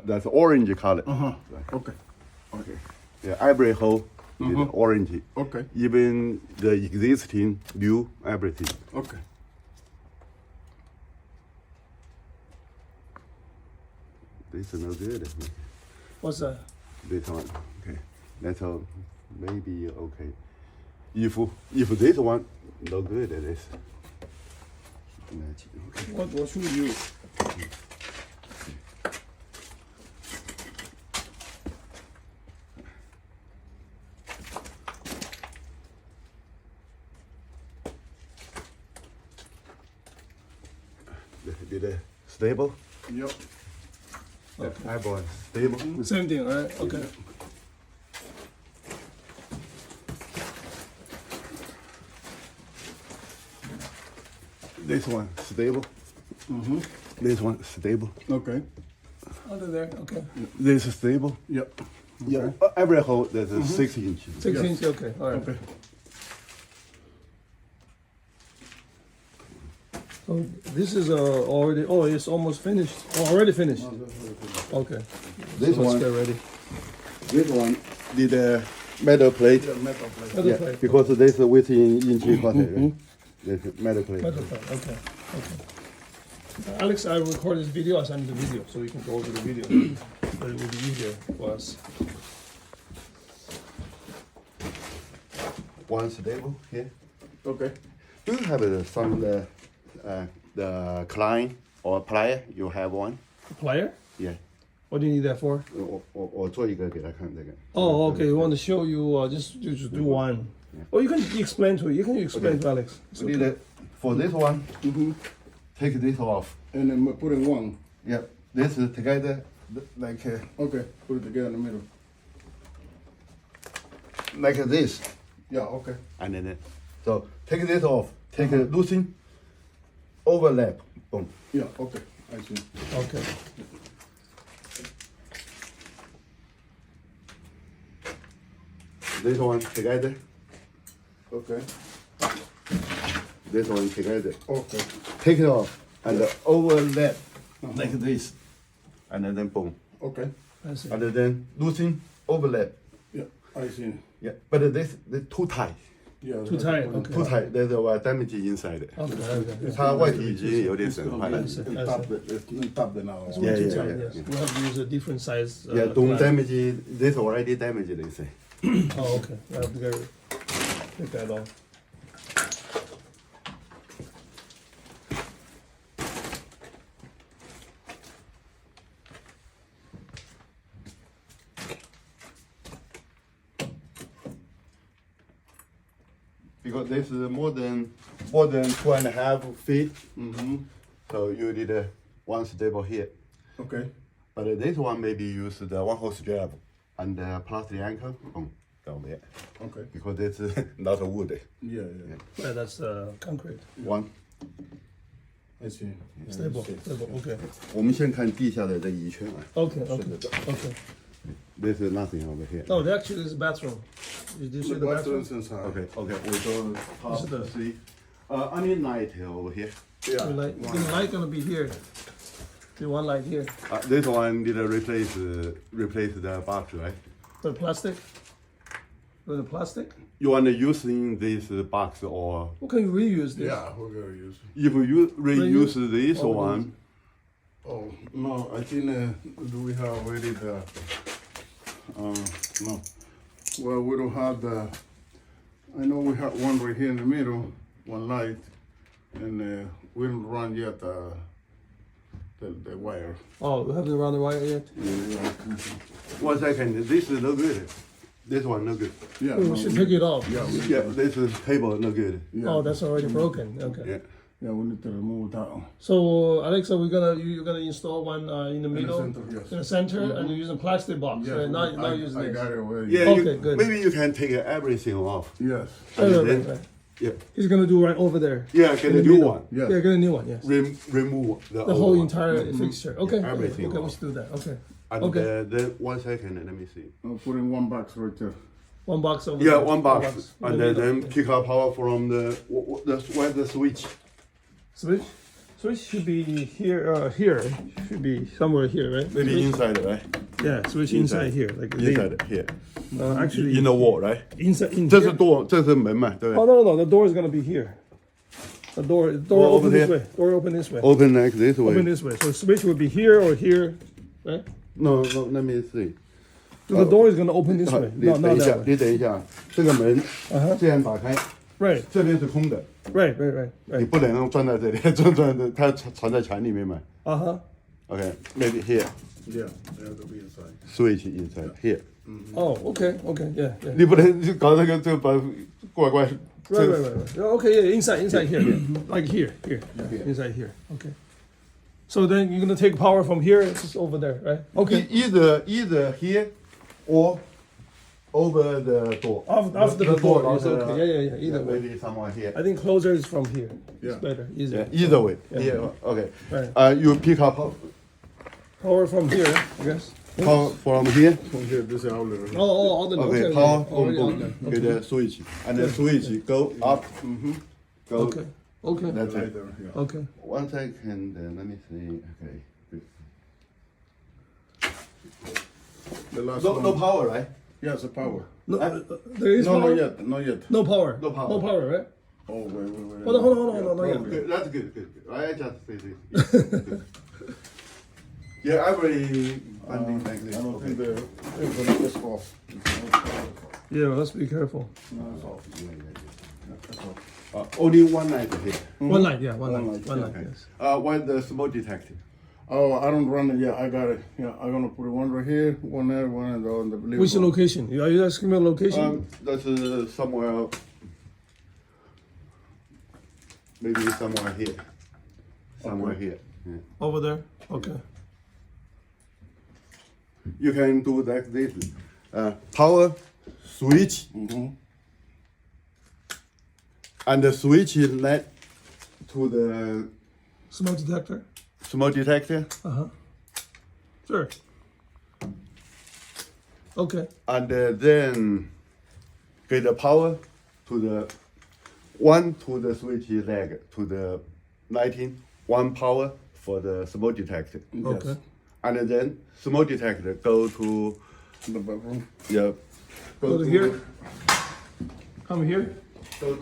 That's orange color. Okay. Okay. Yeah, every hole is orange. Okay. Even the existing new everything. Okay. This is no good. What's that? This one. Okay. That's all. Maybe okay. If this one no good, it is. Okay. What should we use? Did it stable? Yep. The eyeball stable. Same thing, right? Okay. This one stable. This one stable. Okay. Under there, okay. This is stable. Yep. Yeah. Every hole there's a 6 inch. 6 inch, okay. All right. Okay. So this is already. Oh, it's almost finished. Oh, already finished. Okay. This So let's one. get ready. This one did a metal plate. Yeah, metal plate. Metal Yeah, plate. because this is within in 3/4. Right? This is metal plate. Metal plate. Okay. Okay. Alex, I record this video. I send you the video so we can go over the video. But it will be easier for us. One stable here. Okay. Do you have some the client or plier? You have one? The plier? Yeah. What do you need that for? 我做一个给他看这个。 Oh, okay. We want to show you. Just do one. Or you can explain to you. Can you explain to Alex? It's We okay. need for this one. Take this off. And then put in one. Yeah. This is together like Okay. Put it together in the middle. like this, Yeah. Okay. and then so take this off. Take a loosen, overlap. Boom. Yeah. Okay. I see. Okay. This one together. Okay. This one together. Okay. Take it off and overlap like this, and then boom. Okay. I see. And then loosen, overlap. Yeah. I see. Yeah, but this too tight. Yeah. Too tight. Okay. Too tight. There's a damage inside. Okay. Okay. 它外体已经有点损坏了。 Top the now. Yeah, Too yeah, tight, yeah, yes. yeah. We have to use a different size. Yeah, don't plier. damage. This already damaged. They say. Oh, okay. I have to take that off. Because this is more than 2.5 feet. So you need one stable here. Okay. But this one maybe use the one hose strap and the plastic anchor. Boom, down there. Okay. Because this is not a wood. Yeah. Yeah. Yeah, that's concrete. One. I see. Stable. Stable. Okay. 我们先看地下的这一圈啊。 Okay. Okay. Okay. This is nothing over here. Oh, there actually is a bathroom. Did you see the bathroom? inside. Okay, okay. We go top This is the- three. Only light over here. Yeah. The light gonna be here. The one light here. This one need to replace the box, right? The plastic. With the plastic. You want to using this box or What can you reuse this? Yeah. We're gonna use. if you reuse Reuse? this Oh, one, Oh no! I think do we have already the? No. Well, we don't have the. I know we have one right here in the middle, one light, and we don't run yet the wire. Oh, we haven't run the wire yet. 1 second. This is no good. This one no good. Yeah. We should take it off. Yeah. Yeah, this is table no good. Yeah. Oh, that's already broken. Okay. Yeah. Yeah, we need to remove that one. So Alexa, you're gonna install one in the middle, center, yes. in the center, and you're using plastic box. Right? Not using I this. got it already. Yeah. Okay, good. Maybe you can take everything off. Yes. Right, right, then- right. Yeah. He's gonna do right over there. Yeah, get In a the new middle. one. Yes. Yeah, get a new one. Yes. Remove the The old whole one. entire fixture. Okay. Yeah, everything Okay, we off. should do that. Okay. And Okay. then 1 second. Let me see. I'll put in one box right there. One box over Yeah, there. one box, In and the middle. then pick up power from the where's the switch? Switch. Switch should be here. Here should be somewhere here, right? Maybe Switch- inside, right? Yeah, switch inside here, like Inside here. Actually, In the wall, right? inside in 这是 here. door，这是门嘛，对不 Oh 对 no, the door is gonna be here. The door Oh, open over this here? way. Door open this way.？Open like this Open way. this way. So switch would be here or here, right? No, let me see. So the door is gonna open this 好 way. 你 No, 等 not 一下 that，way. 你等一下，这个门 Uh-huh. 这样打开， Right, 这边是空的， right. 你不能钻在这里，钻的它藏在墙里面嘛。 Uh-huh. Okay, maybe here, Yeah, they have to be inside. switch inside here. Oh, okay, yeah. 你不能就搞这个把怪怪。 Right. Okay, yeah, inside here, yeah. Like here, inside here. Okay. So then you're gonna take power from here, it's over there, right? Okay. Either here or over the door. After the door, not it's okay. Yeah. Either way. Maybe somewhere here. I think closer is from here. Yeah. It's better, easier. Yeah, either way. Yeah. Yeah. Okay. Right. You pick up Power from here, I guess. power from here. From here, this is outlet. Oh, outlet. Okay. Power Already boom outlet. boom. Get the switch and the switch go up. Go. Okay. That's Right it. there, yeah. Okay. 1 second. Let me see. Okay. The last No, one. no power, right? Yeah, it's a power. No, there is No, power. not yet. No power. No power. No power, right? Oh, wait. Hold on, not yet. probably. Good. That's good. I just say this. Yeah, I really funding like this. I don't Okay. think they're gonna piss off. Yeah, let's be careful. No, it's off. That's off. Only one light here. One light, yeah, one One light, light, one yeah. light. Okay. Yes. Why the smoke detector? Oh, I don't run it yet. I got it. Yeah, I'm gonna put one right here, one there, one in the living Which room. location? Are you asking me a location? That's somewhere. Maybe somewhere here. Somewhere here. Yeah. Over there. Okay. You can do like this. Power switch and the switch is led to the Smoke detector. smoke detector Sure. Okay. and then get the power to the to the switch leg to the lighting, one power for the smoke detector. Yes. Okay. And then smoke detector go to The bedroom. yeah Go to here. Come here. go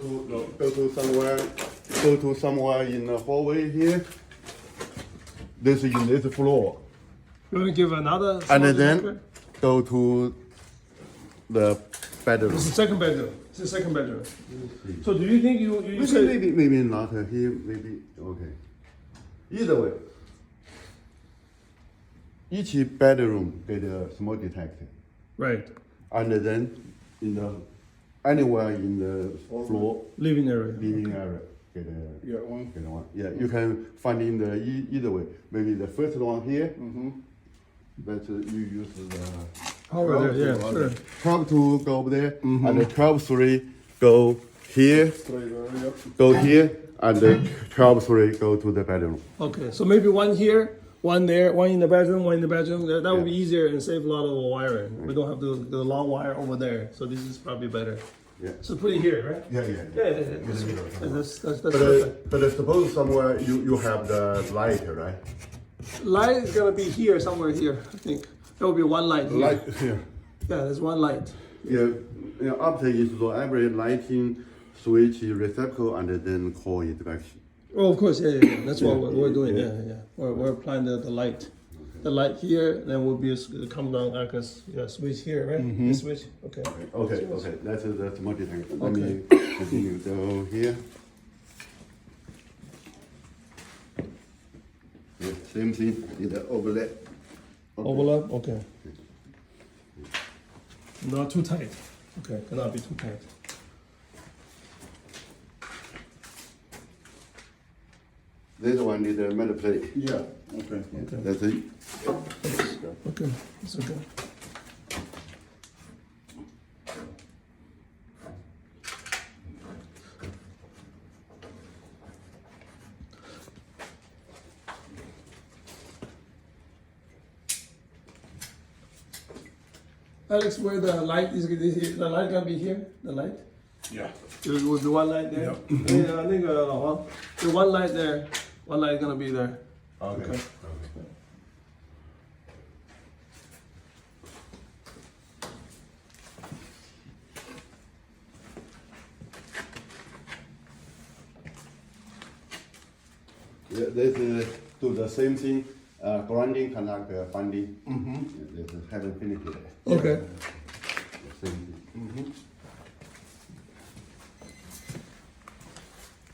to somewhere in the hallway here. This is in this floor. You want to give another? And smoke then detector? go to the bedroom. It's the second bedroom. It's the second bedroom. So do you think you said Maybe not here. Maybe okay. Either way, each bedroom get a smoke detector, right and then in the anywhere in the floor living area? living area get a Yeah, one. get one. Yeah, you can find in the either way. Maybe the first one here. That you use the Power there, yeah, sure. 12 go over there, and the 12-3 go here, Straight there, yep. go here, and the 12-3 go to the bedroom. Okay, so maybe one here, one there, one in the bedroom, one in the bedroom. That would be easier and save a lot of wiring. We don't have the long wire over there, so this is probably better. Yeah. So put it here, right? Yeah. Yeah. That's But perfect. suppose somewhere you have the light, right? Light is gonna be here, somewhere here. I think there will be one light. Here. Light here. Yeah, there's one light. Yeah. After install every lighting switch receptacle and then call it back. Oh, of course, yeah. That's what we're doing. Yeah. We're applying the light. The light here, then will be come down like a switch here, right? The switch. Okay. Okay. That's the smoke detector. Let me Okay. continue. Go here. Yeah, same thing. In the overlap. Overlap. Okay. Not too tight. Okay, cannot be too tight. This one need a metal plate. Yeah, okay. That's it. Okay, it's okay. Alex, where the light is, the light gonna be here? The light? Yeah. There will be one light there. Yeah, I think the one light there One light gonna be there. Okay. This is do the same thing, grounding connect funding. This is haven't finished yet. Okay. The same thing.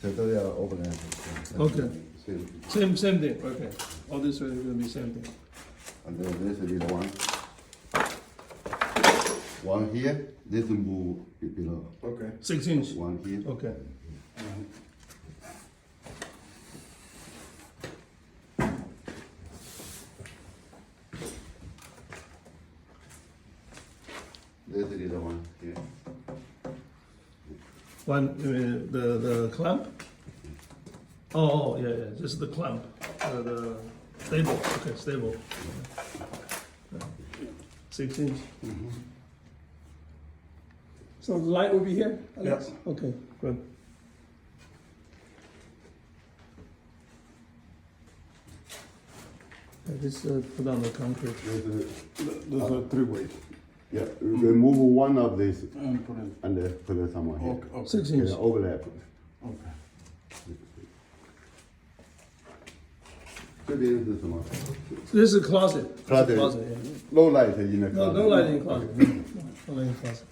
这都要 overlap. Okay. Same. Same thing. Okay. All this is gonna be same thing. And then this is the one. One here, this move below. Okay. 6 inch. One here. Okay. This is the one here. One the clamp. Oh yeah, this is the clamp. The stable. Okay, stable. 6 inch. So the light will be here, Alex? Okay, good. This put on the concrete. There's a three-way. Yeah, remove one of these And put it. and put it somewhere here. Okay. Okay. 6 inch. Yeah, overlap. Okay. 这边是什么 This is a closet. Closet. Closet, yeah.？No light in the No, closet. no light in closet. No light in closet.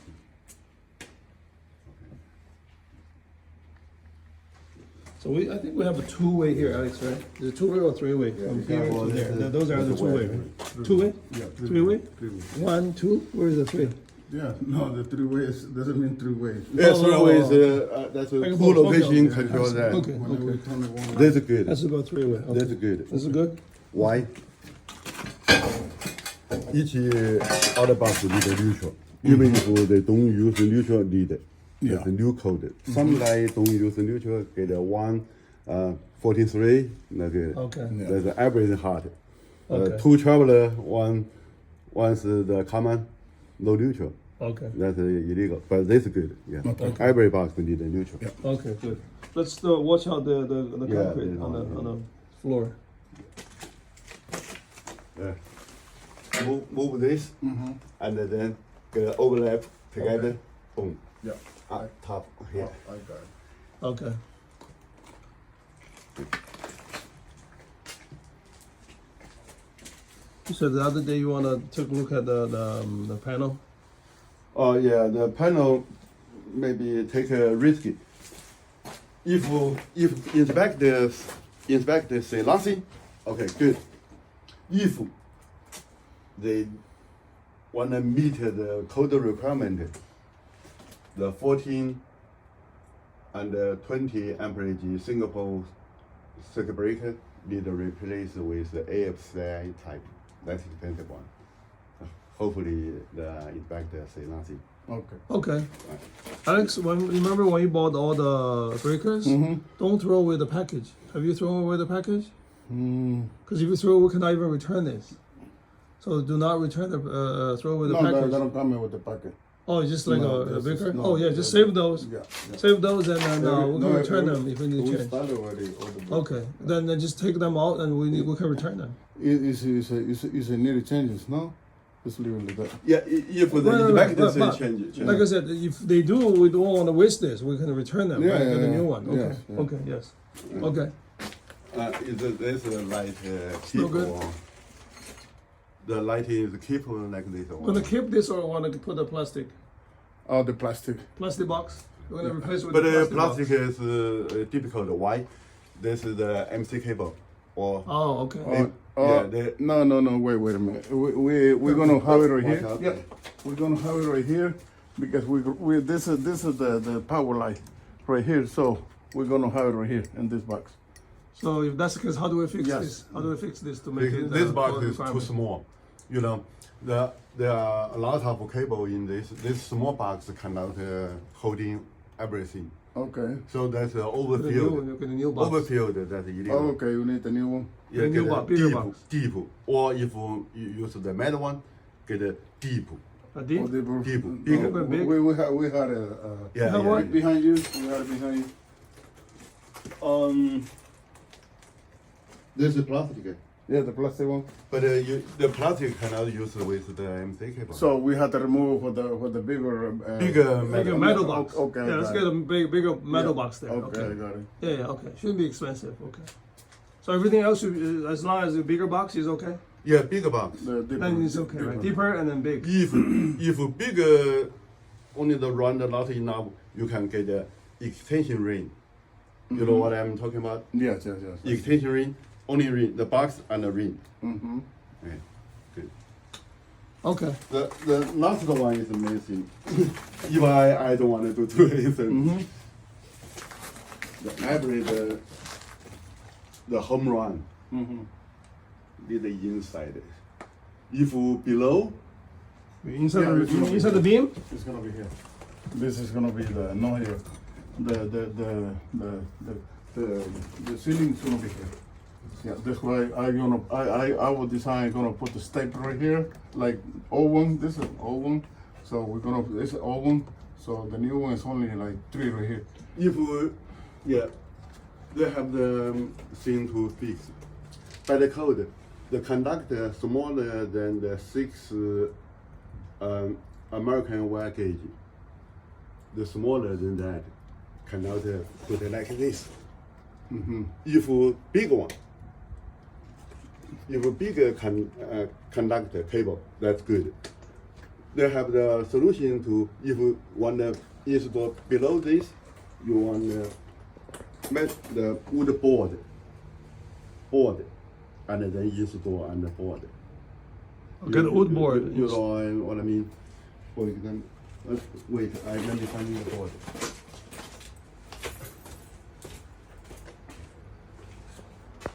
So I think we have a two-way here, Alex, right? Is it two-way or three-way? From here well, to this there. is- No, those are this the is two-way, where- right? Two-way? Yeah. Three-way? Three-way. 1, 2. Where is the 3? Yeah. No, the three ways doesn't mean three ways. Yeah, Oh, three oh, ways. oh. That's a Okay, two okay, location okay. control that. Okay, Whenever we okay. turn it one. That's good. That's about three-way. Okay. That's good. This is good? Why? Each other box need a neutral. Even if they don't use neutral, need it. It's a new code. Some light don't use neutral, get a 143. That's good. Okay. That's the average hard. Okay. Two traveler, one's the common, no neutral. Okay. That's illegal, but this is good. Yeah. Okay. Every box we need a neutral. Okay, good. Let's watch out the Yeah, concrete yeah, on yeah. the floor. Yeah. Move this, and then get overlap together. Boom. Yeah. Up top here. I got it. Okay. So the other day you wanna take a look at the panel? Oh yeah, the panel maybe take a risky. If inspect say nothing, okay, good. If they wanna meet the code requirement, the 14 and 20 amperage single pole circuit breaker need to replace with the AFCI type. That's expensive one. Hopefully the inspector say nothing. Okay. Okay. Alex, remember when you bought all the breakers? Don't throw away the package. Have you thrown away the package? Because if you throw, we cannot even return this. So do not return the throw away the No, package. they don't come in with the packet. Oh, it's just like No, a this breaker? is not- Oh yeah, just save those. Yeah. Save those and then we can return we- them if we need we to change. started already. All the Okay, then just take them out and we can return them. It's a needed changes, no? Just leave it like that. Yeah, if the Right, inspector but- say but change it. Like I said, if they do, we don't want to waste this. We can return them. Yeah, right? yeah, Get a yeah. new one. Okay. Yes, yeah. Okay. Yes. Okay. There's a light Still keep good? or the lighting is keep like this. We're gonna keep this or want to put a plastic Oh, the plastic. box. We're gonna replace it with But the the plastic plastic box. is difficult. Why? This is the MC cable or Oh, okay. No, wait a minute. We're gonna have it right Watch here. out. Yeah, we're gonna have it right here because this is the power line right here. So we're gonna have it right here in this box. So if that's the case, how do we fix Yes. this? How do we fix this to make it? this box code is too requirement? small. You know, there are a lot of cable in this. This small box cannot holding everything. Okay. So that's Get a new, overfilled. get a new box. Overfilled. That's illegal. Oh, okay. We need the new one. Yeah, The new get a box, bigger deep, box. deep. Or if you use the metal one, get a deep. A deep? Oh, they were- Deep, no, bigger. Big? We had a Yeah, have yeah, one? right behind you. We had it behind you. This is plastic, Yeah, the plastic one. but the plastic cannot use with the MC cable. So we had to remove for the bigger. Bigger Bigger metal box. Okay. Yeah, let's got get it. a bigger metal box there. Okay, I Okay. got it. Yeah, okay. Shouldn't be expensive. Okay. So everything else, as long as the bigger box is okay, Yeah, bigger box. The deeper, then it's okay, right? Deeper and then big. If bigger, only the round not enough, you can get the extension ring. You know what I'm talking about? Yes. Extension ring, only ring, the box and the ring. Mm-hmm. Okay, good. Okay. The last one is amazing. If I don't want to do anything. The home run Mm-hmm. is the inside. If below, Inside, Yeah, it's okay. inside the beam? It's gonna be here. This is gonna be the no here. The ceiling's gonna be here. Yeah, that's why I will design gonna put the step right here, like old one. This is old one, so we're gonna this is old one. So the new one is only like 3 right here. if they have the thing to fix. By the code, the conductor smaller than the 6 American wire gauge. The smaller than that cannot put it like this. Mm-hmm. If big one, if bigger conductor cable, that's good. They have the solution to if you want to install below this, you want to make the wood board, and then install on the board. Okay, the wood board. You know what I mean? For example, wait, let me find the board.